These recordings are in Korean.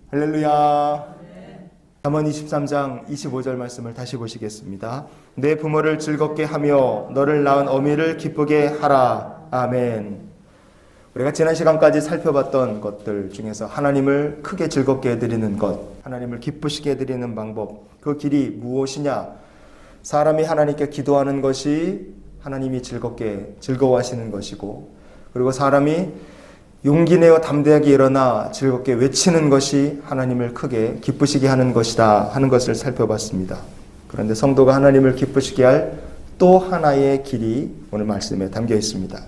할렐루야. 잠언 23장 25절 말씀을 다시 보시겠습니다. 내 부모를 즐겁게 하며 너를 낳은 어미를 기쁘게 하라. 아멘. 우리가 지난 시간까지 살펴봤던 것들 중에서 하나님을 크게 즐겁게 해드리는 것, 하나님을 기쁘시게 해드리는 방법, 그 길이 무엇이냐? 사람이 하나님께 기도하는 것이 하나님이 즐거워하시는 것이고, 그리고 사람이 용기 내어 담대하게 일어나 즐겁게 외치는 것이 하나님을 크게 기쁘시게 하는 것이다 하는 것을 살펴봤습니다. 그런데 성도가 하나님을 기쁘시게 할 또 하나의 길이 오늘 말씀에 담겨 있습니다.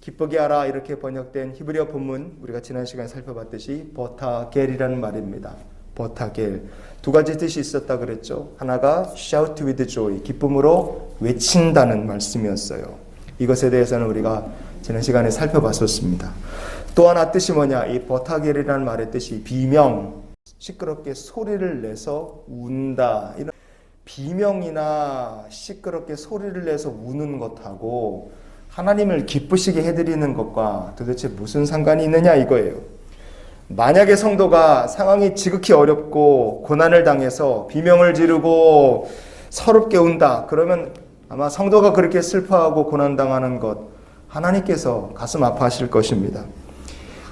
기쁘게 하라 이렇게 번역된 히브리어 본문, 우리가 지난 시간에 살펴봤듯이 버타겔이라는 말입니다. 버타겔. 두 가지 뜻이 있었다 그랬죠. 하나가 shout with joy, 기쁨으로 외친다는 말씀이었어요. 이것에 대해서는 우리가 지난 시간에 살펴봤었습니다. 또 하나 뜻이 뭐냐? 이 버타겔이라는 말의 뜻이 비명, 시끄럽게 소리를 내서 운다. 이런 비명이나 시끄럽게 소리를 내서 우는 것하고 하나님을 기쁘시게 해드리는 것과 도대체 무슨 상관이 있느냐 이거예요. 만약에 성도가 상황이 지극히 어렵고 고난을 당해서 비명을 지르고 서럽게 운다. 그러면 아마 성도가 그렇게 슬퍼하고 고난당하는 것 하나님께서 가슴 아파하실 것입니다.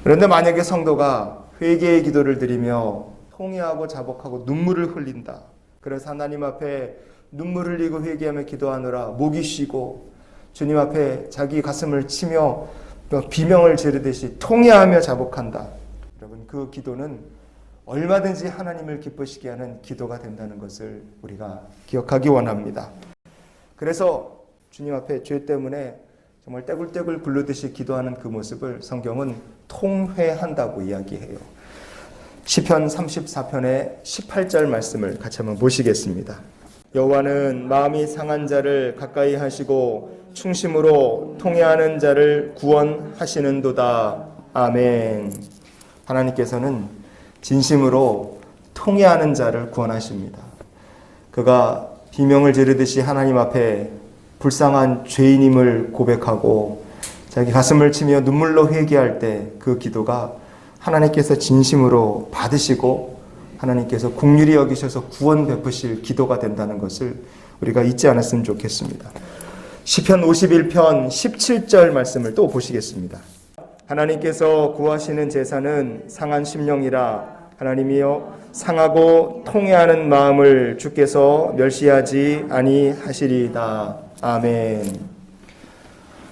그런데 만약에 성도가 회개의 기도를 드리며 통회하고 자복하고 눈물을 흘린다. 그래서 하나님 앞에 눈물 흘리고 회개하며 기도하느라 목이 쉬고 주님 앞에 자기 가슴을 치며 비명을 지르듯이 통회하며 자복한다. 여러분, 그 기도는 얼마든지 하나님을 기쁘시게 하는 기도가 된다는 것을 우리가 기억하기 원합니다. 그래서 주님 앞에 죄 때문에 정말 떼굴떼굴 굴르듯이 기도하는 그 모습을 성경은 통회한다고 이야기해요. 시편 34편의 18절 말씀을 같이 한번 보시겠습니다. 여호와는 마음이 상한 자를 가까이 하시고 충심으로 통회하는 자를 구원하시는도다. 아멘. 하나님께서는 진심으로 통회하는 자를 구원하십니다. 그가 비명을 지르듯이 하나님 앞에 불쌍한 죄인임을 고백하고 자기 가슴을 치며 눈물로 회개할 때 그 기도가 하나님께서 진심으로 받으시고 하나님께서 긍휼히 여기셔서 구원 베푸실 기도가 된다는 것을 우리가 잊지 않았으면 좋겠습니다. 시편 51편 17절 말씀을 또 보시겠습니다. 하나님께서 구하시는 제사는 상한 심령이라. 하나님이여 상하고 통회하는 마음을 주께서 멸시하지 아니하시리이다. 아멘.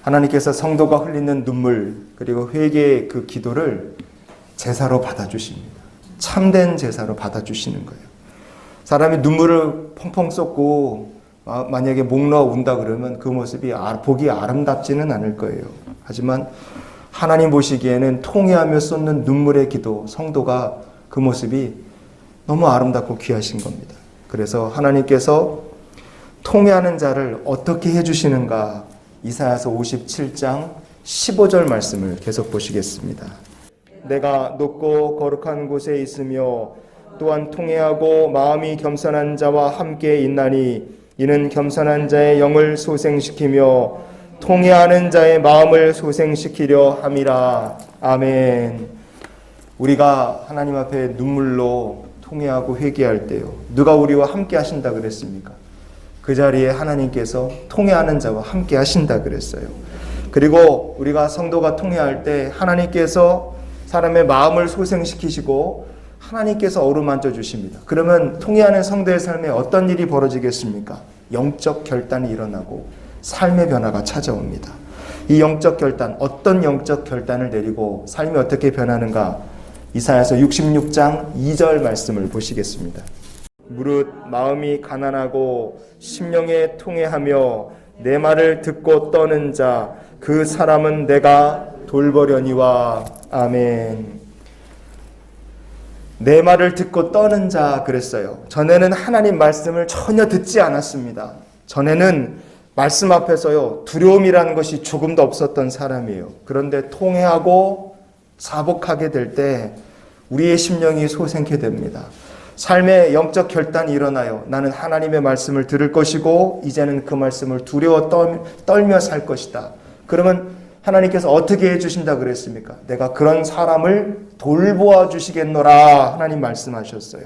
하나님께서 성도가 흘리는 눈물 그리고 회개의 그 기도를 제사로 받아주십니다. 참된 제사로 받아주시는 거예요. 사람이 눈물을 펑펑 쏟고 만약에 목 놓아 운다 그러면 그 모습이 보기 아름답지는 않을 거예요. 하지만 하나님 보시기에는 통회하며 쏟는 눈물의 기도, 성도가 그 모습이 너무 아름답고 귀하신 겁니다. 그래서 하나님께서 통회하는 자를 어떻게 해주시는가? 이사야서 57장 15절 말씀을 계속 보시겠습니다. 내가 높고 거룩한 곳에 있으며 또한 통회하고 마음이 겸손한 자와 함께 있나니 이는 겸손한 자의 영을 소생시키며 통회하는 자의 마음을 소생시키려 함이라. 아멘. 우리가 하나님 앞에 눈물로 통회하고 회개할 때요, 누가 우리와 함께 하신다 그랬습니까? 그 자리에 하나님께서 통회하는 자와 함께 하신다 그랬어요. 그리고 우리가 성도가 통회할 때 하나님께서 사람의 마음을 소생시키시고 하나님께서 어루만져 주십니다. 그러면 통회하는 성도의 삶에 어떤 일이 벌어지겠습니까? 영적 결단이 일어나고 삶의 변화가 찾아옵니다. 이 영적 결단, 어떤 영적 결단을 내리고 삶이 어떻게 변하는가? 이사야서 66장 2절 말씀을 보시겠습니다. 무릇 마음이 가난하고 심령에 통회하며 내 말을 듣고 떠는 자, 그 사람은 내가 돌보려니와. 아멘. 내 말을 듣고 떠는 자 그랬어요. 전에는 하나님 말씀을 전혀 듣지 않았습니다. 전에는 말씀 앞에서요, 두려움이라는 것이 조금도 없었던 사람이에요. 그런데 통회하고 자복하게 될 때 우리의 심령이 소생케 됩니다. 삶의 영적 결단이 일어나요. 나는 하나님의 말씀을 들을 것이고 이제는 그 말씀을 두려워 떨며 살 것이다. 그러면 하나님께서 어떻게 해주신다 그랬습니까? 내가 그런 사람을 돌보아 주시겠노라 하나님 말씀하셨어요.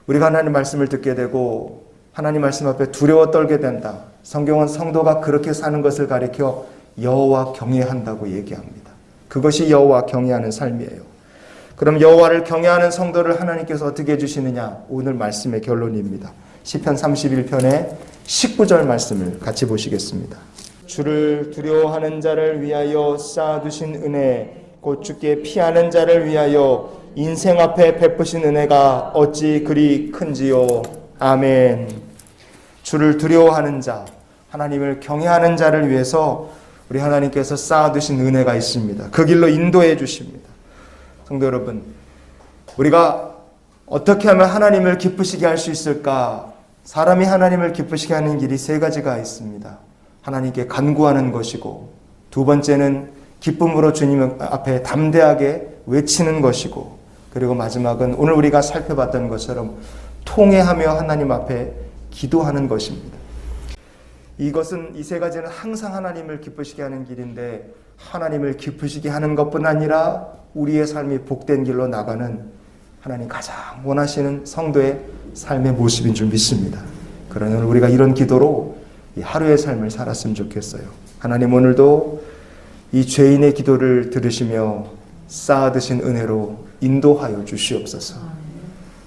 우리가 하나님 말씀을 듣게 되고 하나님 말씀 앞에 두려워 떨게 된다. 성경은 성도가 그렇게 사는 것을 가리켜 여호와 경외한다고 얘기합니다. 그것이 여호와 경외하는 삶이에요. 그럼 여호와를 경외하는 성도를 하나님께서 어떻게 해주시느냐? 오늘 말씀의 결론입니다. 시편 31편의 19절 말씀을 같이 보시겠습니다. 주를 두려워하는 자를 위하여 쌓아두신 은혜, 곧 주께 피하는 자를 위하여 인생 앞에 베푸신 은혜가 어찌 그리 큰지요. 아멘. 주를 두려워하는 자, 하나님을 경외하는 자를 위해서 우리 하나님께서 쌓아두신 은혜가 있습니다. 그 길로 인도해 주십니다. 성도 여러분, 우리가 어떻게 하면 하나님을 기쁘시게 할 수 있을까? 사람이 하나님을 기쁘시게 하는 길이 세 가지가 있습니다. 하나님께 간구하는 것이고, 두 번째는 기쁨으로 주님 앞에 담대하게 외치는 것이고, 그리고 마지막은 오늘 우리가 살펴봤던 것처럼 통회하며 하나님 앞에 기도하는 것입니다. 이것은 이 세 가지는 항상 하나님을 기쁘시게 하는 길인데, 하나님을 기쁘시게 하는 것뿐 아니라 우리의 삶이 복된 길로 나가는 하나님 가장 원하시는 성도의 삶의 모습인 줄 믿습니다. 그러나 우리가 이런 기도로 이 하루의 삶을 살았으면 좋겠어요. 하나님, 오늘도 이 죄인의 기도를 들으시며 쌓아두신 은혜로 인도하여 주시옵소서.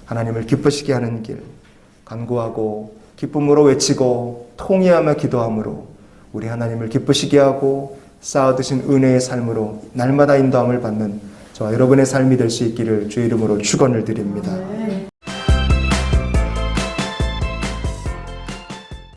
하나님을 기쁘시게 하는 길, 간구하고 기쁨으로 외치고 통회하며 기도함으로 우리 하나님을 기쁘시게 하고 쌓아두신 은혜의 삶으로 날마다 인도함을 받는 저와 여러분의 삶이 될 수 있기를 주의 이름으로 축원을 드립니다.